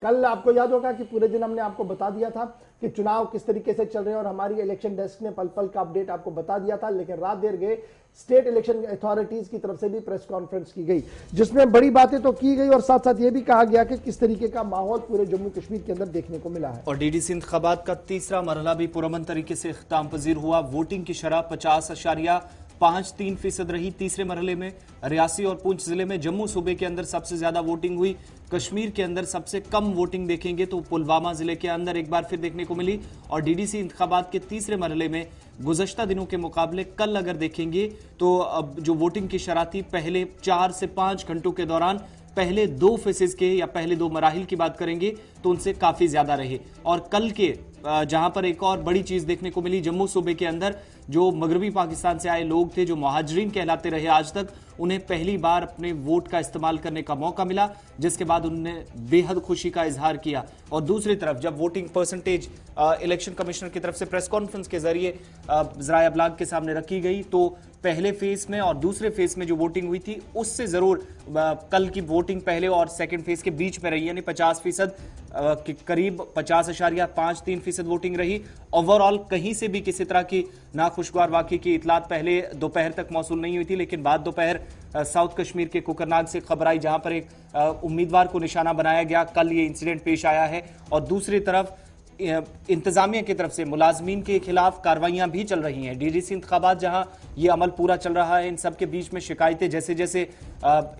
कल आपको याद होगा कि पूरे दिन हमने आपको बता दिया था कि चुनाव किस तरीके से चल रहे हैं और हमारी इलेक्शन डेस्क ने पल पल का अपडेट आपको बता दिया था। लेकिन रात देर गए स्टेट इलेक्शन अथॉरिटीज की तरफ से भी प्रेस कॉन्फ्रेंस की गई, जिसमें बड़ी बातें तो की गई और साथ साथ ये भी कहा गया कि किस तरीके का माहौल पूरे जम्मू कश्मीर के अंदर देखने को मिला है। और डीडीसी इंतखाबात का तीसरा मरहला भी पुरअमन तरीके से इख्तिताम पजीर हुआ। वोटिंग की शरह 50.53% रही। तीसरे मरहले में रियासी और पुंछ जिले में जम्मू सूबे के अंदर सबसे ज्यादा वोटिंग हुई। कश्मीर के अंदर सबसे कम वोटिंग देखेंगे तो पुलवामा जिले के अंदर एक बार फिर देखने को मिली। और डीडीसी इंतखाबात के तीसरे मरहले में गुज़श्ता दिनों के मुकाबले कल अगर देखेंगे तो अब जो वोटिंग की शरह थी पहले 4 से 5 घंटों के दौरान पहले 2 फेजेस के या पहले 2 मराहिल की बात करेंगे तो उनसे काफी ज्यादा रहे। और कल के जहां पर एक और बड़ी चीज देखने को मिली, जम्मू सूबे के अंदर जो मगरबी पाकिस्तान से आए लोग थे, जो मुहाजिरीन कहलाते रहे आज तक, उन्हें पहली बार अपने वोट का इस्तेमाल करने का मौका मिला, जिसके बाद उन्होंने बेहद खुशी का इजहार किया। और दूसरी तरफ जब वोटिंग परसेंटेज इलेक्शन कमिश्नर की तरफ से प्रेस कॉन्फ्रेंस के जरिए ज़राए अबलाग के सामने रखी गई तो पहले फेज में और दूसरे फेज में जो वोटिंग हुई थी उससे जरूर कल की वोटिंग पहले और सेकंड फेज के बीच में रही, यानी 50% के करीब 50.53% वोटिंग रही। ओवरऑल कहीं से भी किसी तरह की नाखुशगवार वाकई की इतलात पहले दोपहर तक मौसूल नहीं हुई थी, लेकिन बाद दोपहर साउथ कश्मीर के कुकरनाग से खबर आई जहां पर एक उम्मीदवार को निशाना बनाया गया। कल ये इंसिडेंट पेश आया है। और दूसरी तरफ इंतजामिया की तरफ से मुलाजमीन के खिलाफ कार्रवाइयां भी चल रही हैं। डीडीसी इंतखाबात जहां ये अमल पूरा चल रहा है, इन सब के बीच में शिकायतें जैसे जैसे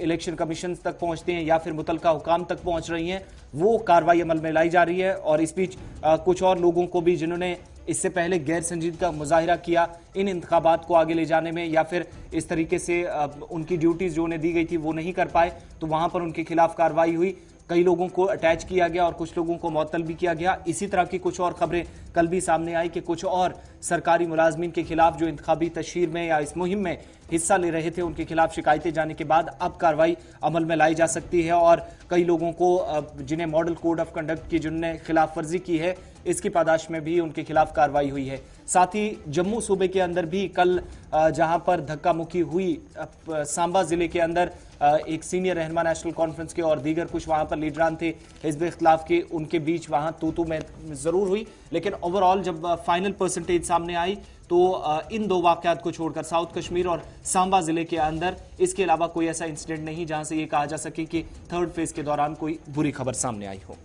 इलेक्शन कमीशन तक पहुंचते हैं या फिर मुतलका हुकाम तक पहुंच रही हैं, वो कार्रवाई अमल में लाई जा रही है। और इस बीच कुछ और लोगों को भी जिन्होंने इससे पहले गैर संजीदगी का मुजाहिरा किया इन इंतखाबात को आगे ले जाने में या फिर इस तरीके से उनकी ड्यूटीज जो उन्हें दी गई थी वो नहीं कर पाए, तो वहां पर उनके खिलाफ कार्रवाई हुई। कई लोगों को अटैच किया गया और कुछ लोगों को मुअत्तल भी किया गया। इसी तरह की कुछ और खबरें कल भी सामने आई कि कुछ और सरकारी मुलाजमीन के खिलाफ जो इंतखाबी तशहीर में या इस मुहिम में हिस्सा ले रहे थे उनके खिलाफ शिकायतें जाने के बाद अब कार्रवाई अमल में लाई जा सकती है। और कई लोगों को जिन्हें मॉडल कोड ऑफ कंडक्ट की जिन्होंने खिलाफ वर्जी की है इसकी पादाश में भी उनके खिलाफ कार्रवाई हुई है। साथ ही जम्मू सूबे के अंदर भी कल जहां पर धक्का मुक्की हुई सांबा जिले के अंदर एक सीनियर रहनुमा नेशनल कॉन्फ्रेंस के और दीगर कुछ वहां पर लीडरान थे हिज़्ब इख्तिलाफ के, उनके बीच वहां तू में जरूर हुई। लेकिन ओवरऑल जब फाइनल परसेंटेज सामने आई तो इन 2 वाकयात को छोड़कर साउथ कश्मीर और सांबा जिले के अंदर इसके अलावा कोई ऐसा इंसिडेंट नहीं जहां से ये कहा जा सके कि थर्ड फेज के दौरान कोई बुरी खबर सामने आई हो।